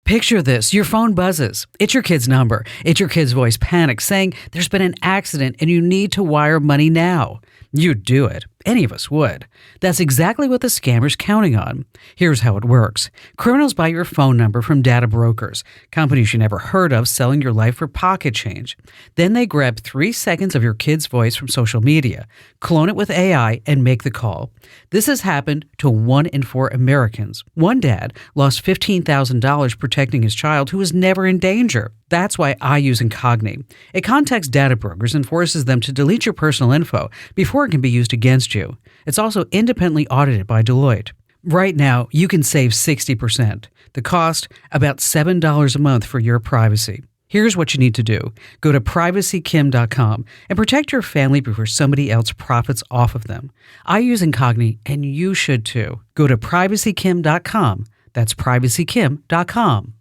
Picture this. Your phone buzzes. It's your kid's number. It's your kid's voice panics saying there's been an accident and you need to wire money now. You'd do it. Any of us would. That's exactly what the scammer's counting on. Here's how it works. Criminals buy your phone number from data brokers, companies you never heard of selling your life for pocket change. Then they grab 3 seconds of your kid's voice from social media, clone it with AI, and make the call. This has happened to 1 in 4 Americans. One dad lost $15,000 protecting his child who was never in danger. That's why I use Incogni. It contacts data brokers and forces them to delete your personal info before it can be used against you. It's also independently audited by Deloitte. Right now, you can save 60%. The cost, about $7 a month for your privacy. Here's what you need to do. Go to privacykim.com and protect your family before somebody else profits off of them. I use Incogni, and you should too. Go to privacykim.com. That's privacykim.com.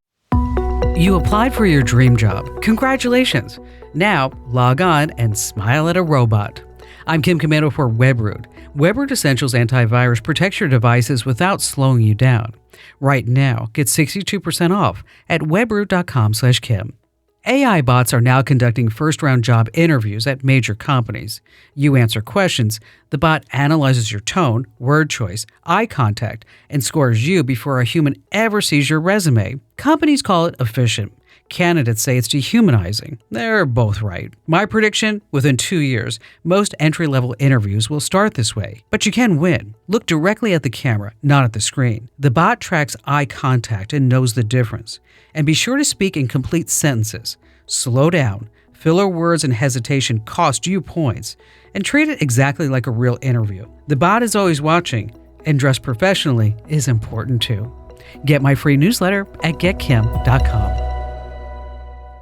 You applied for your dream job. Congratulations. Now, log on and smile at a robot. I'm Kim Komando for Webroot. Webroot Essentials Antivirus protects your devices without slowing you down. Right now, get 62% off at webroot.com/Kim. AI bots are now conducting first-round job interviews at major companies. You answer questions, the bot analyzes your tone, word choice, eye contact, and scores you before a human ever sees your resume. Companies call it efficient. Candidates say it's dehumanizing. They're both right. My prediction, within 2 years, most entry-level interviews will start this way. But you can win. Look directly at the camera, not at the screen. The bot tracks eye contact and knows the difference. And be sure to speak in complete sentences. Slow down. Filler words and hesitation cost you points. And treat it exactly like a real interview. The bot is always watching, and dress professionally is important too. Get my free newsletter at getkim.com.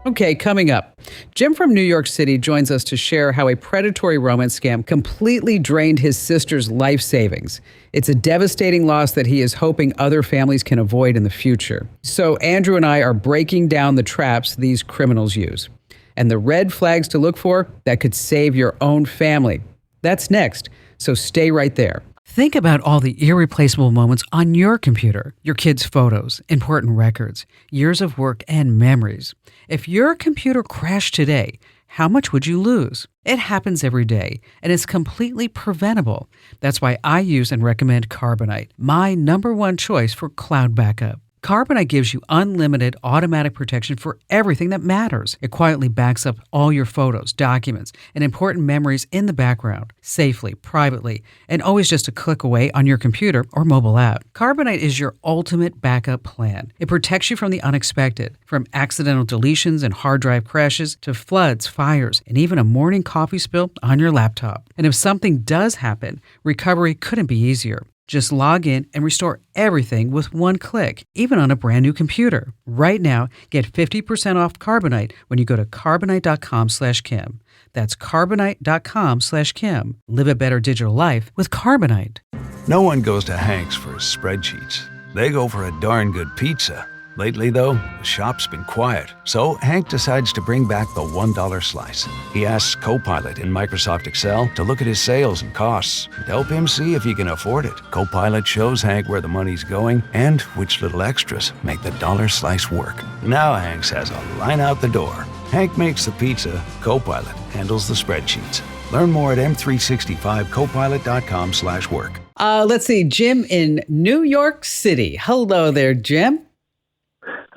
Okay, coming up, Jim from New York City joins us to share how a predatory romance scam completely drained his sister's life savings. It's a devastating loss that he is hoping other families can avoid in the future. So Andrew and I are breaking down the traps these criminals use and the red flags to look for that could save your own family. That's next, so stay right there. Think about all the irreplaceable moments on your computer, your kids' photos, important records, years of work, and memories. If your computer crashed today, how much would you lose? It happens every day, and it's completely preventable. That's why I use and recommend Carbonite, my #1 choice for cloud backup. Carbonite gives you unlimited automatic protection for everything that matters. It quietly backs up all your photos, documents, and important memories in the background, safely, privately, and always just a click away on your computer or mobile app. Carbonite is your ultimate backup plan. It protects you from the unexpected, from accidental deletions and hard drive crashes to floods, fires, and even a morning coffee spill on your laptop. And if something does happen, recovery couldn't be easier. Just log in and restore everything with one click, even on a brand new computer. Right now, get 50% off Carbonite when you go to carbonite.com/Kim. That's carbonite.com/Kim. Live a better digital life with Carbonite. No one goes to Hank's for spreadsheets. They go for a darn good pizza. Lately, though, the shop's been quiet, so Hank decides to bring back the $1 slice. He asks Copilot in Microsoft Excel to look at his sales and costs and help him see if he can afford it. Copilot shows Hank where the money's going and which little extras make the dollar slice work. Now Hank has a line out the door. Hank makes the pizza, Copilot handles the spreadsheets. Learn more at m365copilot.com/work. Let's see, Jim in New York City. Hello there, Jim.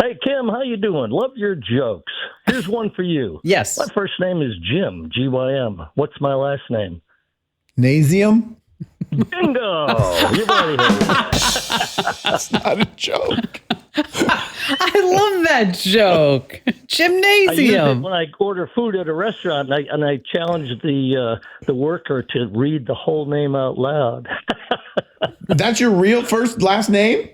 Hey, Kim, how you doing? Love your jokes. Here's one for you. Yes. My first name is Jim, G-Y-M. What's my last name? Nasium? Bingo! You've already heard it. That's not a joke. I love that joke. I use it Gymnasium. when I order food at a restaurant, and I challenge the worker to read the whole name out loud. That's your real last name?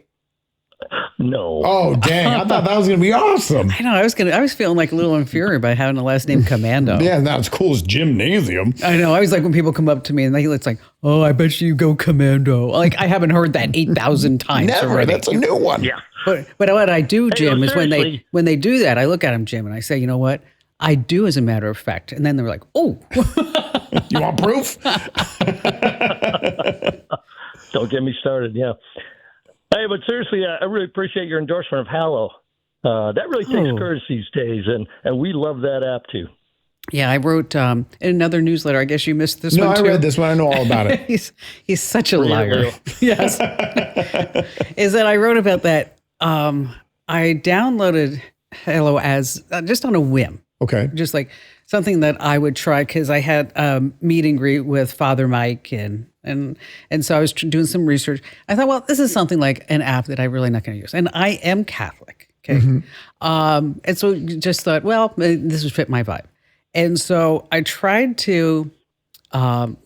No. Oh, dang. I thought that was going to be awesome. I know. I was feeling like a little inferior by having the last name Commando. Yeah, not as cool as Gymnasium. I know. I always like when people come up to me and it's like, oh, I bet you go Commando. Like I haven't heard that 8,000 times Never. already. That's a new one. Yeah. But what I do, Jim, no, is when seriously. they do that, I look at them, Jim, and I say, you know what? I do as a matter of fact. And then they're like, oh. You want proof? Don't get me started, yeah. Hey, but seriously, I really appreciate your endorsement of Hallow. That really takes courage these days, and we love that app too. Yeah, I wrote in another newsletter. I guess you missed this No, one too. I read this one. I know all about it. He's such a liar. Yes, is that I wrote about that. I downloaded Hello as just on a whim. Okay. Just like something that I would try because I had a meet and greet with Father Mike and so I was doing some research. I thought, well, this is something like an app that I'm really not going to use, and I am Catholic. Okay, and so just thought, well, this would fit my vibe. And so I tried to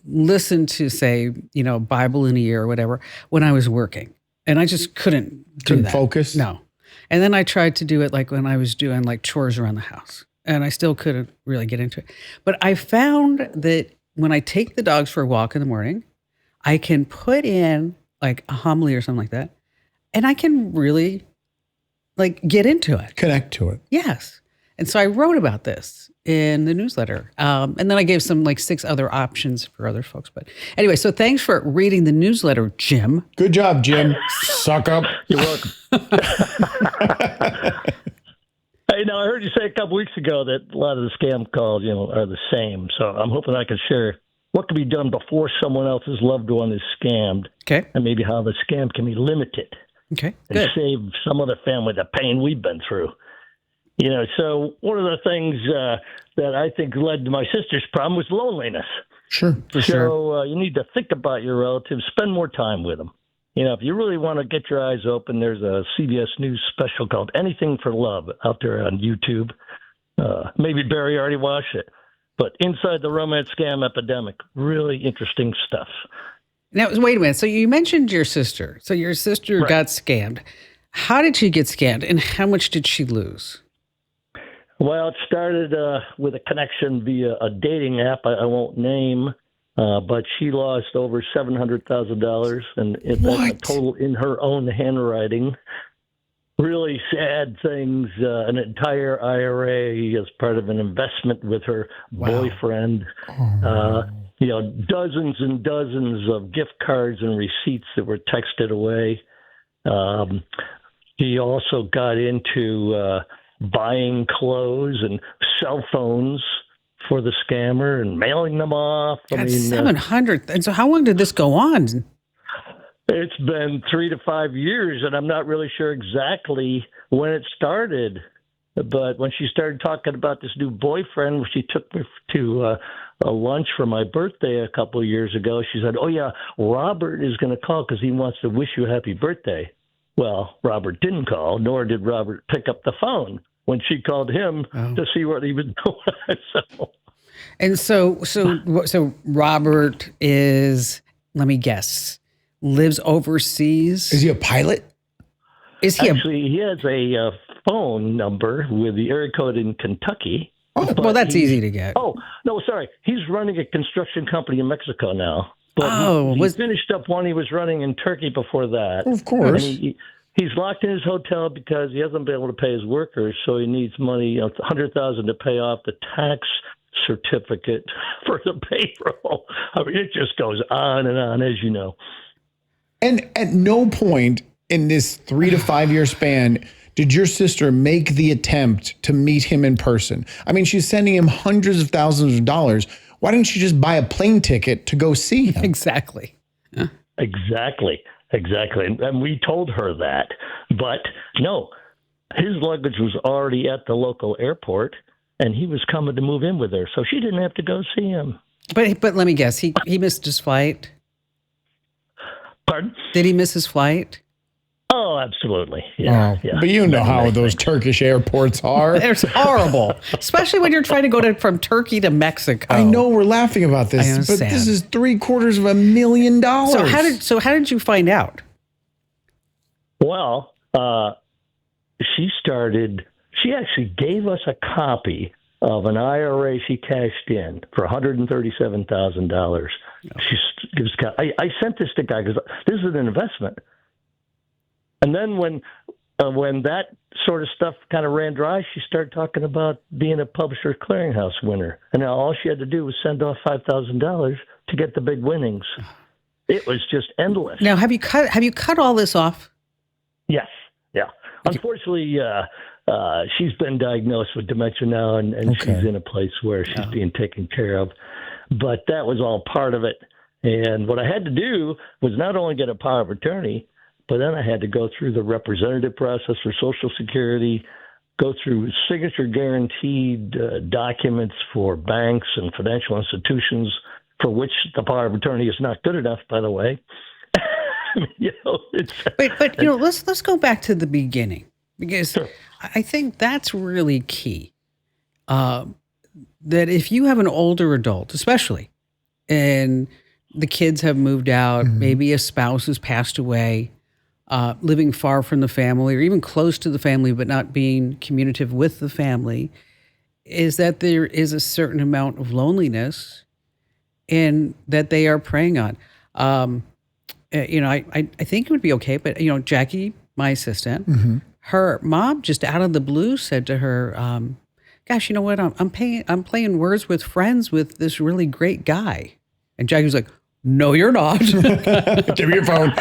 listen to, say, Bible in a year or whatever when I was working. And I just couldn't do that. Focus? No. And then I tried to do it like when I was doing like chores around the house. And I still couldn't really get into it. But I found that when I take the dogs for a walk in the morning, I can put in like a homily or something like that. And I can really like get into it. Connect to it. Yes. And so I wrote about this in the newsletter. And then I gave some like 6 other options for other folks. But anyway, so thanks for reading the newsletter, Jim. Good job, Jim. Suck up. You're welcome. Hey, now I heard you say a couple weeks ago that a lot of the scam calls, are the same. So I'm hoping I can share what can be done before someone else's loved one is scammed. Okay. And maybe how the scam can be limited. Okay. And Good. save some other family the pain we've been through. So one of the things that I think led to my sister's problem was loneliness. Sure. For sure. So you need to think about your relatives, spend more time with them. If you really want to get your eyes open, there's a CBS News special called Anything for Love out there on YouTube. Maybe Barry already watched it. But Inside the Romance Scam Epidemic, really interesting stuff. Now, wait a minute. So you mentioned your sister. So your sister Right. got scammed. How did she get scammed and how much did she lose? Well, it started with a connection via a dating app I won't name, but she lost over $700,000, and that's a total in her own handwriting. Really sad things, an entire IRA as part of an investment with her boyfriend. Dozens and dozens of gift cards and receipts that were texted away. He also got into buying clothes and cell phones for the scammer and mailing them off. God, 700. And so how long did this go on? It's been 3 to 5 years, and I'm not really sure exactly when it started. But when she started talking about this new boyfriend, she took me to a lunch for my birthday a couple of years ago. She said, "Oh, yeah, Robert is going to call because he wants to wish you a happy birthday." Well, Robert didn't call, nor did Robert pick up the phone when she called him to see what he was doing. And so Robert is, let me guess, lives overseas. Is he a pilot? Is he Actually, he has a phone number with the area code in Kentucky. Oh, well, that's easy to get. Oh, no, sorry. He's running a construction company in Mexico now. But he finished up one he was running in Turkey before that. Of course. And he's locked in his hotel because he hasn't been able to pay his workers, so he needs money, $100,000 to pay off the tax certificate for the payroll. I mean, it just goes on and on, as you know. And at no point in this 3 to 5 year span did your sister make the attempt to meet him in person. I mean, she's sending him hundreds of thousands of dollars. Why didn't she just buy a plane ticket to go see him? Exactly. Exactly. And we told her that. But no, his luggage was already at the local airport, and he was coming to move in with her, so she didn't have to go see him. But let me guess, he missed his flight? Pardon? Did he miss his flight? Oh, absolutely. Yeah. But you know how those Turkish airports are. It's horrible, especially when you're trying to go from Turkey to Mexico. I know we're laughing about I this, but understand. this is $750,000. So how did you find out? Well, she actually gave us a copy of an IRA she cashed in for $137,000. I sent this to guy because this is an investment. And then when that sort of stuff kind of ran dry, she started talking about being a Publishers Clearinghouse winner. And now all she had to do was send off $5,000 to get the big winnings. It was just endless. Now, have you cut all this off? Yes. Yeah. Unfortunately, She's been diagnosed with dementia now, and she's in a place where she's being taken care of. But that was all part of it. And what I had to do was not only get a power of attorney, but then I had to go through the representative process for Social Security, go through signature guaranteed documents for banks and financial institutions, for which the power of attorney is not good enough, by the way. But let's go back to the beginning, because Sure. I think that's really key. That if you have an older adult, especially, and the kids have moved out, maybe a spouse has passed away, living far from the family or even close to the family, but not being communicative with the family, is that there is a certain amount of loneliness and that they are preying on. I think it would be okay, but Jackie, my assistant, her mom just out of the blue said to her, "Gosh, you know what? I'm playing Words with Friends with this really great guy," and Jackie was like, "No, you're not." Give me your phone.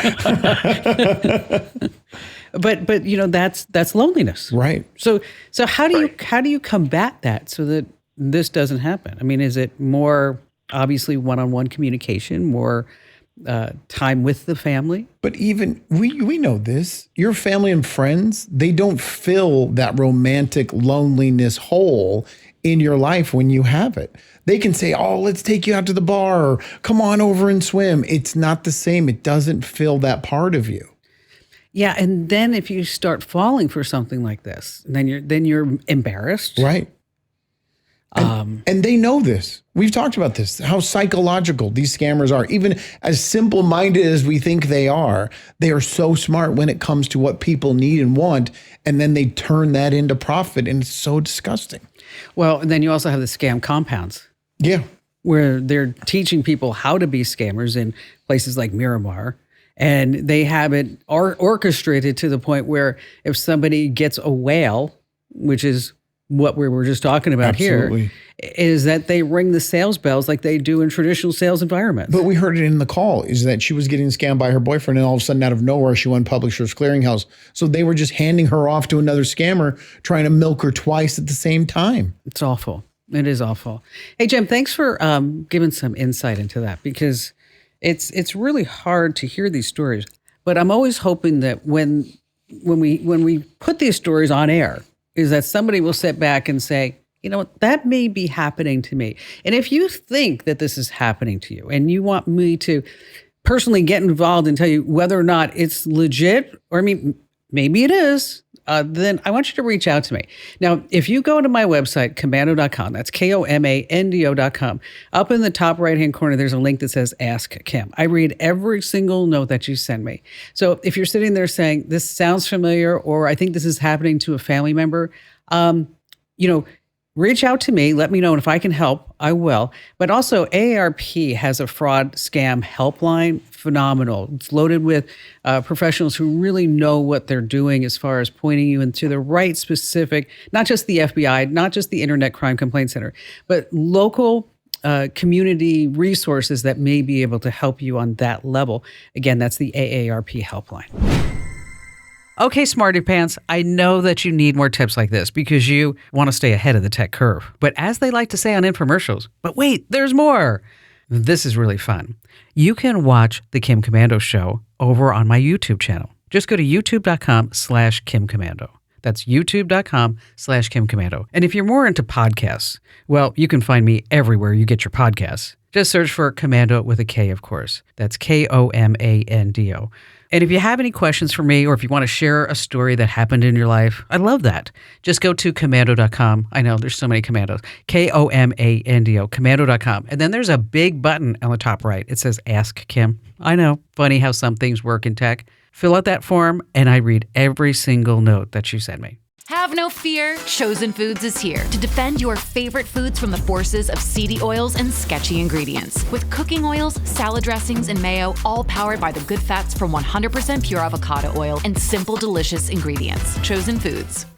But that's loneliness, Right. So how do you combat that so that this doesn't happen? I mean, is it more obviously one-on-one communication, more time with the family? But even we know this. Your family and friends, they don't fill that romantic loneliness hole in your life when you have it. They can say, "Oh, let's take you out to the bar," or "Come on over and swim." It's not the same. It doesn't fill that part of you. Yeah, and then if you start falling for something like this, then you're embarrassed. Right. And they know this. We've talked about this, how psychological these scammers are. Even as simple-minded as we think they are so smart when it comes to what people need and want, and then they turn that into profit, and it's so disgusting. Well, and then you also have the scam compounds, Yeah. where they're teaching people how to be scammers in places like Miramar. And they have it orchestrated to the point where if somebody gets a whale, which is what we were just talking about Absolutely. here, is that they ring the sales bells like they do in traditional sales environments. But we heard it in the call, is that she was getting scammed by her boyfriend, and all of a sudden, out of nowhere, she won Publishers Clearinghouse. So they were just handing her off to another scammer, trying to milk her twice at the same time. It's awful. It is awful. Hey, Jim, thanks for giving some insight into that, because it's really hard to hear these stories. But I'm always hoping that when we put these stories on air, is that somebody will sit back and say, you know what, that may be happening to me. And if you think that this is happening to you and you want me to personally get involved and tell you whether or not it's legit, or maybe it is, then I want you to reach out to me. Now, if you go to my website, komando.com, that's KOMANDO.com, up in the top right-hand corner, there's a link that says Ask Kim. I read every single note that you send me. So if you're sitting there saying, this sounds familiar, or I think this is happening to a family member, reach out to me. Let me know. And if I can help, I will. But also, AARP has a fraud scam helpline. Phenomenal. It's loaded with professionals who really know what they're doing as far as pointing you into the right specific, not just the FBI, not just the Internet Crime Complaint Center, but local community resources that may be able to help you on that level. Again, that's the AARP helpline. Okay, Smarty Pants, I know that you need more tips like this because you want to stay ahead of the tech curve. But as they like to say on infomercials, but wait, there's more. This is really fun. You can watch The Kim Komando Show over on my YouTube channel. Just go to youtube.com/Kim Komando. That's youtube.com/Kim Komando. And if you're more into podcasts, well, you can find me everywhere you get your podcasts. Just search for Komando with a K, of course. That's KOMANDO. And if you have any questions for me, or if you want to share a story that happened in your life, I love that. Just go to komando.com. I know there's so many commandos. KOMANDO, komando.com. And then there's a big button on the top right. It says Ask Kim. I know, funny how some things work in tech. Fill out that form, and I read every single note that you send me. Have no fear, Chosen Foods is here to defend your favorite foods from the forces of seedy oils and sketchy ingredients. With cooking oils, salad dressings, and mayo, all powered by the good fats from 100% pure avocado oil and simple, delicious ingredients. Chosen Foods.